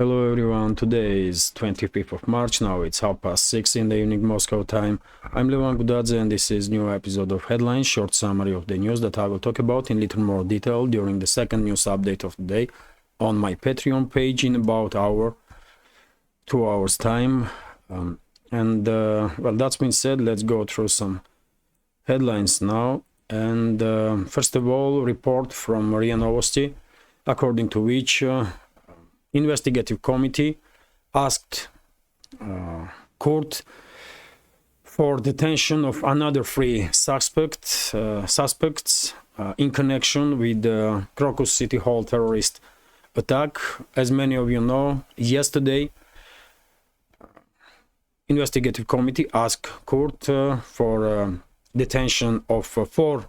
Hello everyone, today is 25th of March, now it's 6:30 in the evening Moscow time. I'm Levan Gudadze and this is new episode of Headlines, short summary of the news that I will talk about in little more detail during the second news update of the day on my Patreon page in about 2 hours time. Well, that's been said, let's go through some headlines now. And first of all, report from RIA Novosti, according to which investigative committee asked court for detention of another 3 suspects in connection with the Crocus City Hall terrorist attack. As many of you know, yesterday investigative committee asked court for detention of 4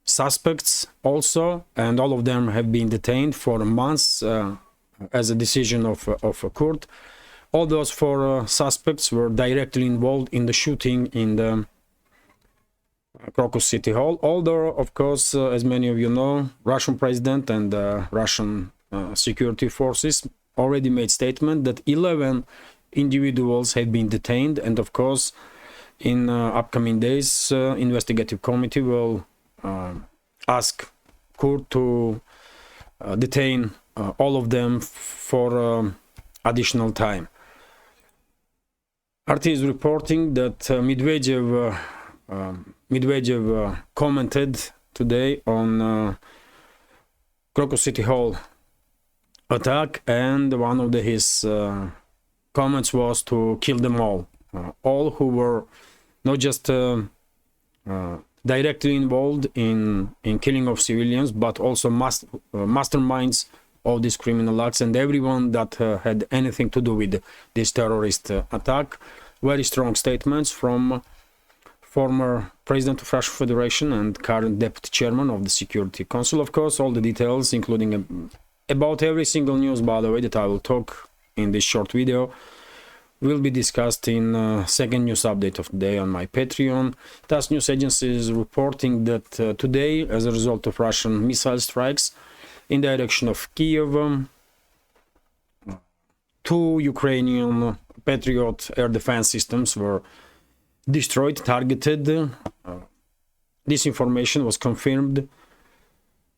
suspects also, and all of them have been detained for months as a decision of a court. All those 4 suspects were directly involved in the shooting in the Crocus City Hall, although of course, as many of you know, Russian president and Russian security forces already made statement that 11 individuals have been detained, and of course in upcoming days investigative committee will ask court to detain all of them for additional time. RT is reporting that Medvedev commented today on Crocus City Hall attack, and one of his comments was to kill them all who were not just directly involved in killing of civilians, but also masterminds of these criminal acts, and everyone that had anything to do with this terrorist attack. Very strong statements from former president of Russian Federation and current deputy chairman of the Security Council. Of course, all the details, including about every single news, by the way, that I will talk in this short video, will be discussed in second news update of the day on my Patreon. TASS news agency is reporting that today, as a result of Russian missile strikes in direction of Kiev, 2 Ukrainian Patriot air defense systems were destroyed, targeted. This information was confirmed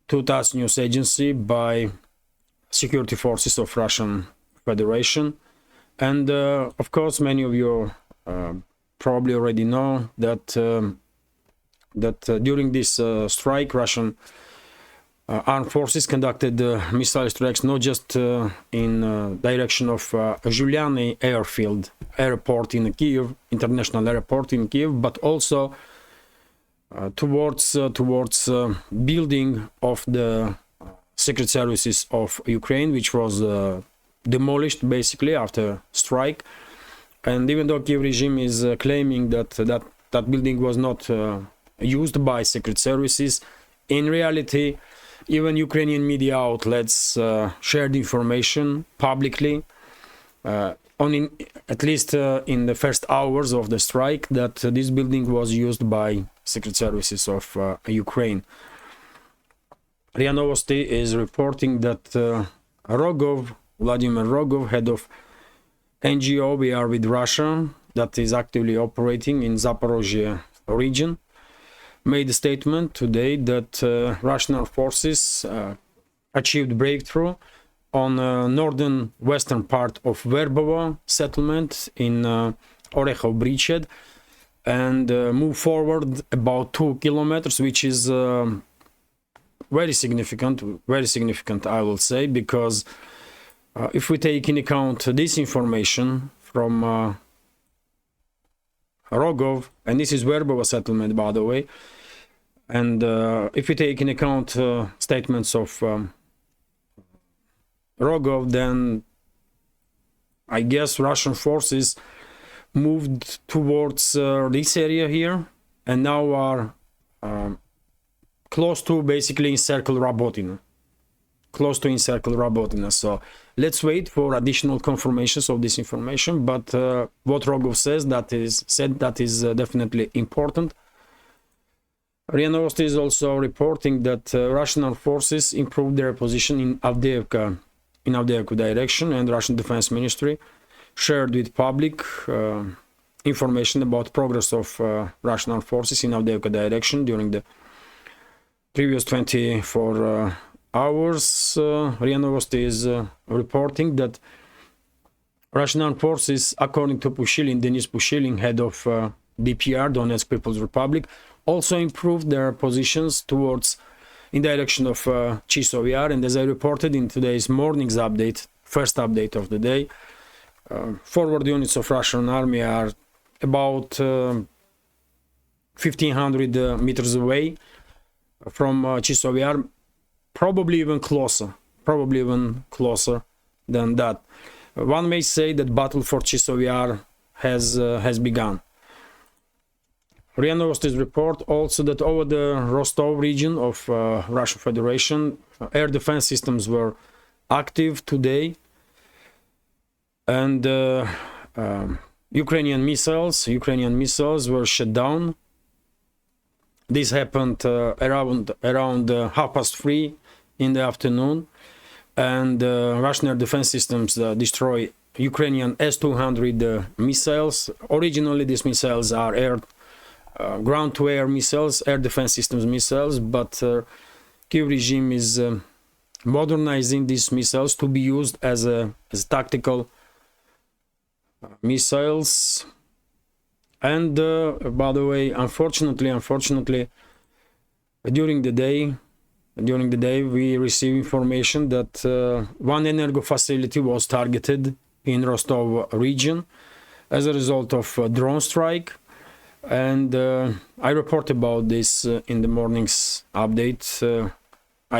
to TASS news agency by security forces of Russian Federation. And of course, many of you probably already know that during this strike, Russian armed forces conducted missile strikes not just in direction of Zhuliany airport in Kiev, international airport in Kiev, but also towards building of the secret services of Ukraine, which was demolished basically after strike. And even though Kiev regime is claiming that building was not used by secret services, in reality even Ukrainian media outlets shared information publicly at least in the first hours of the strike, that this building was used by secret services of Ukraine. RIA Novosti is reporting that Vladimir Rogov, head of NGO We Are With Russia, that is actively operating in Zaporozhye region, made a statement today that Russian forces achieved breakthrough on northern western part of Verbovo settlement in Orekhov bridgehead, and move forward about 2 kilometers, which is very significant, I will say, because if we take in account this information from Rogov, and this is Verbovo settlement, by the way, and if we take in account statements of Rogov, then I guess Russian forces moved towards this area here, and now are close to basically encircle Rabotina. So let's wait for additional confirmations of this information, but what Rogov says, that is definitely important. RIA Novosti is also reporting that Russian armed forces improved their position in Avdiivka in Avdiivka direction, and Russian Defense Ministry shared with public information about progress of Russian armed forces in Avdiivka direction during the previous 24 hours. RIA Novosti is reporting that Russian armed forces, according to Pushilin, Denis Pushilin, head of DPR, Donetsk People's Republic, also improved their positions towards in direction of Chisov Yar. And as I reported in today's morning's update, first update of the day, forward units of Russian army are about 1500 meters away from Chisov Yar, probably even closer than that. One may say that battle for Chisov Yar has begun. RIA Novosti's report also that over the Rostov region of Russian Federation, air defense systems were active today, and Ukrainian missiles were shut down. This happened around 3:30 in the afternoon, and Russian air defense systems destroy Ukrainian S-200 missiles. Originally, these missiles are ground-to-air missiles, air defense systems missiles, but Kyiv regime is modernizing these missiles to be used as tactical missiles. And by the way, unfortunately, during the day we received information that one energo facility was targeted in Rostov region as a result of a drone strike. And I report about this in the morning's update,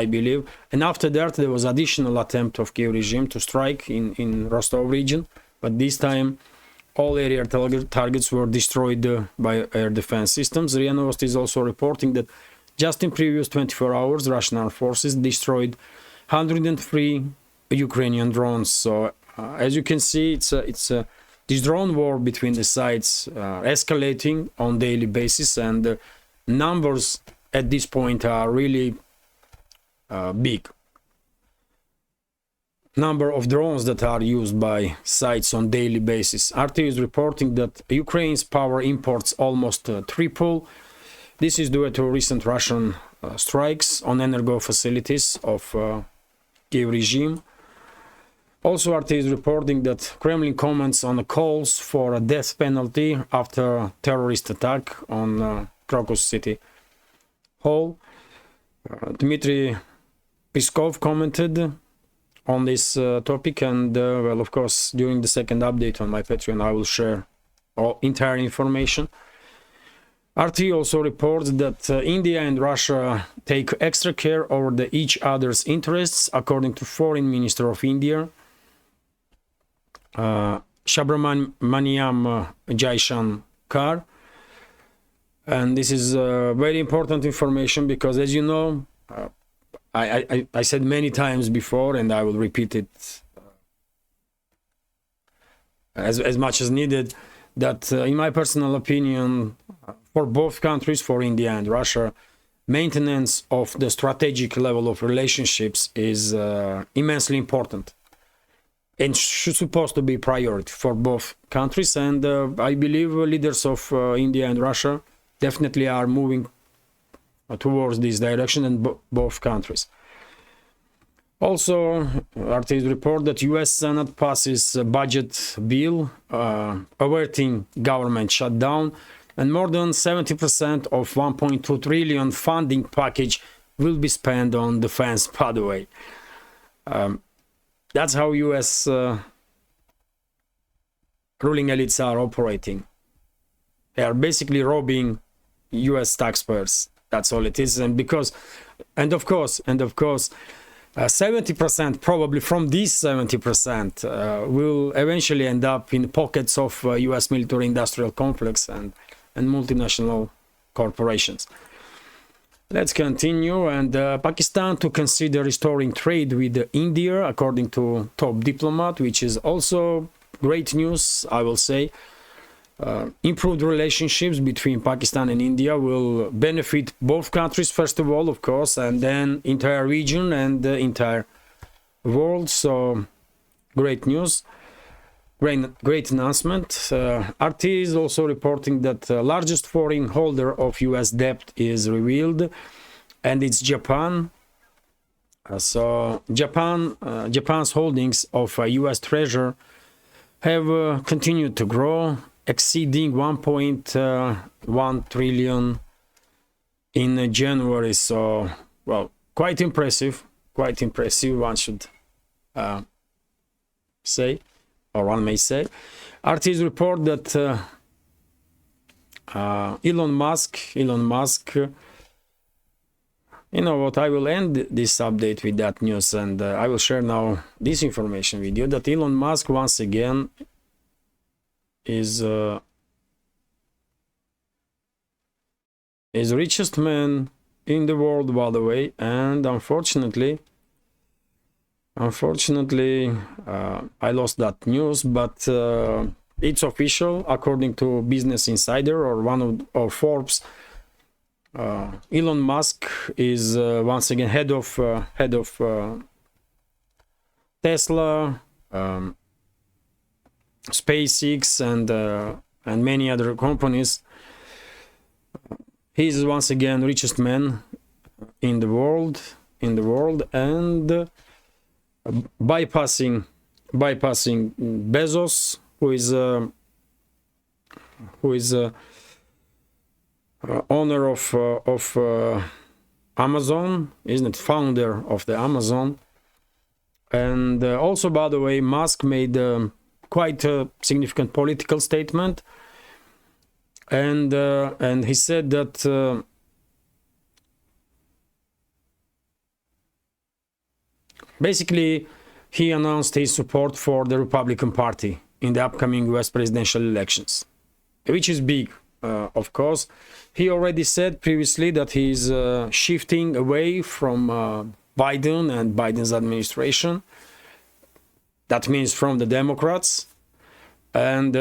I believe. And after that, there was additional attempt of Kyiv regime to strike in Rostov region, but this time all area targets were destroyed by air defense systems. RIA Novosti is also reporting that just in previous 24 hours, Russian armed forces destroyed 103 Ukrainian drones. So as you can see, this drone war between the sides escalating on daily basis, and the numbers at this point are really big. Number of drones that are used by sites on daily basis. RT is reporting that Ukraine's power imports almost triple. This is due to recent Russian strikes on energo facilities of Kyiv regime. Also, RT is reporting that Kremlin comments on the calls for a death penalty after a terrorist attack on Crocus City Hall. Dmitry Peskov commented on this topic, and well, of course, during the second update on my Patreon, I will share all entire information. RT also reports that India and Russia take extra care over each other's interests, according to Foreign Minister of India, Subramaniam Jaishankar. And this is very important information because, as you know, I said many times before, and I will repeat it as much as needed, that in my personal opinion, for both countries, for India and Russia, maintenance of the strategic level of relationships is immensely important and supposed to be priority for both countries. And I believe leaders of India and Russia definitely are moving towards this direction in both countries. Also, RT's report that US Senate passes a budget bill averting government shutdown, and more than 70% of 1.2 trillion funding package will be spent on defense, by the way. That's how US ruling elites are operating. They are basically robbing US taxpayers. That's all it is. And of course, 70%, probably from these 70%, will eventually end up in pockets of US military-industrial complex and multinational corporations. Let's continue. And Pakistan to consider restoring trade with India, according to top diplomat, which is also great news, I will say. Improved relationships between Pakistan and India will benefit both countries, first of all, of course, and then entire region and the entire world. So great news, great announcement. RT is also reporting that the largest foreign holder of US debt is revealed, and it's Japan. So Japan's holdings of US Treasury have continued to grow, exceeding 1.1 trillion in January. So, well, quite impressive, one should say, or one may say. RT's report that Elon Musk, you know what, I will end this update with that news, and I will share now this information with you, that Elon Musk once again is richest man in the world, by the way. And unfortunately, I lost that news, but it's official according to Business Insider or Forbes. Elon Musk is once again head of Tesla, SpaceX, and many other companies. He is once again richest man in the world, and bypassing Bezos, who is owner of Amazon, isn't it? Founder of the Amazon. And also, by the way, Musk made quite a significant political statement, and he said that basically he announced his support for the Republican Party in the upcoming US presidential elections, which is big. Of course, he already said previously that he's shifting away from Biden and Biden's administration. That means from the Democrats, and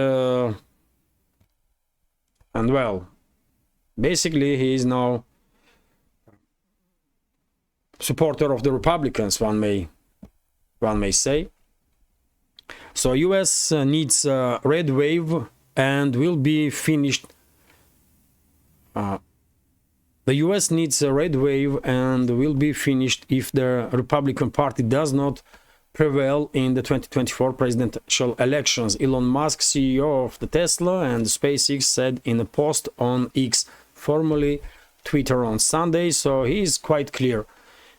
well, basically he is now supporter of the Republicans, one may say. So US needs a red wave and will be finished. The US needs a red wave and will be finished if the Republican Party does not prevail in the 2024 presidential elections. Elon Musk, CEO of the Tesla and SpaceX, said in a post on X, formerly Twitter, on Sunday. So he is quite clear.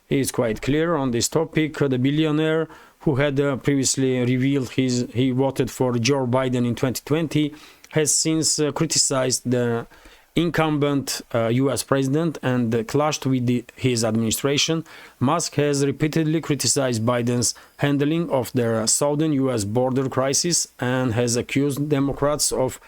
He is quite clear on this topic. The billionaire, who had previously revealed he voted for Joe Biden in 2020, has since criticized the incumbent US president and clashed with his administration. Musk has repeatedly criticized Biden's handling of the southern US border crisis and has accused Democrats of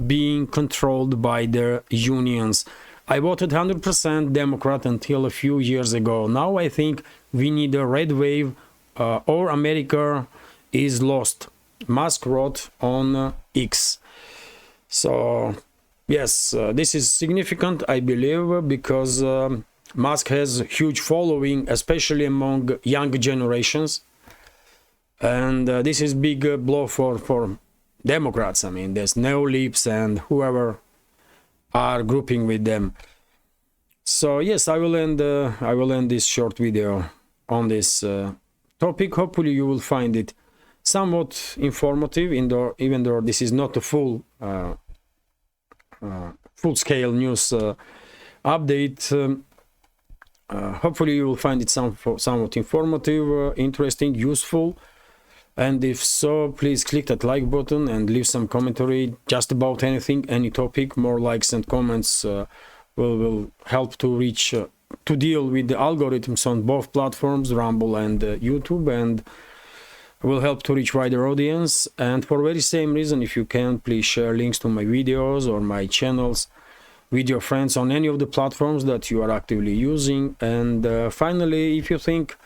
being controlled by their unions. I voted 100% Democrat until a few years ago. Now I think we need a red wave or America is lost, Musk wrote on X. So yes, this is significant, I believe, because Musk has a huge following, especially among young generations. And this is big blow for Democrats. I mean, there's neo-libs and whoever are grouping with them. So yes, I will end this short video on this topic. Hopefully you will find it somewhat informative, even though this is not a full-scale news update. Hopefully you will find it somewhat informative, interesting, useful. And if so, please click that like button and leave some commentary just about anything, any topic. More likes and comments will help to reach, to deal with the algorithms on both platforms, Rumble and YouTube, and will help to reach wider audience. And for very same reason, if you can, please share links to my videos or my channels with your friends on any of the platforms that you are actively using. And finally, if you think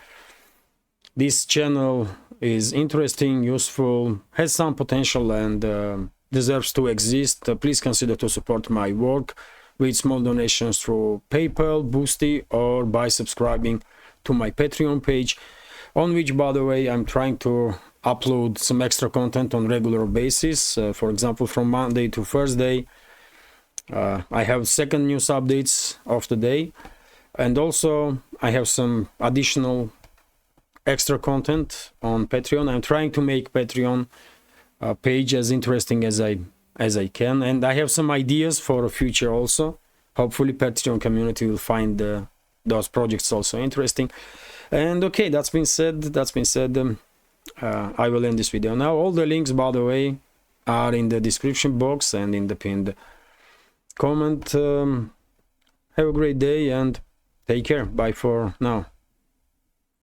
this channel is interesting, useful, has some potential and deserves to exist, please consider to support my work with small donations through PayPal, Boosty, or by subscribing to my Patreon page. on which, by the way, I'm trying to upload some extra content on regular basis. For example, from Monday to Thursday, I have second news updates of the day, and also I have some additional extra content on Patreon. I'm trying to make Patreon page as interesting as I can, and I have some ideas for the future also. Hopefully Patreon community will find those projects also interesting. And okay, that's been said, I will end this video now. All the links, by the way, are in the description box and in the pinned comment. Have a great day and take care. Bye for now.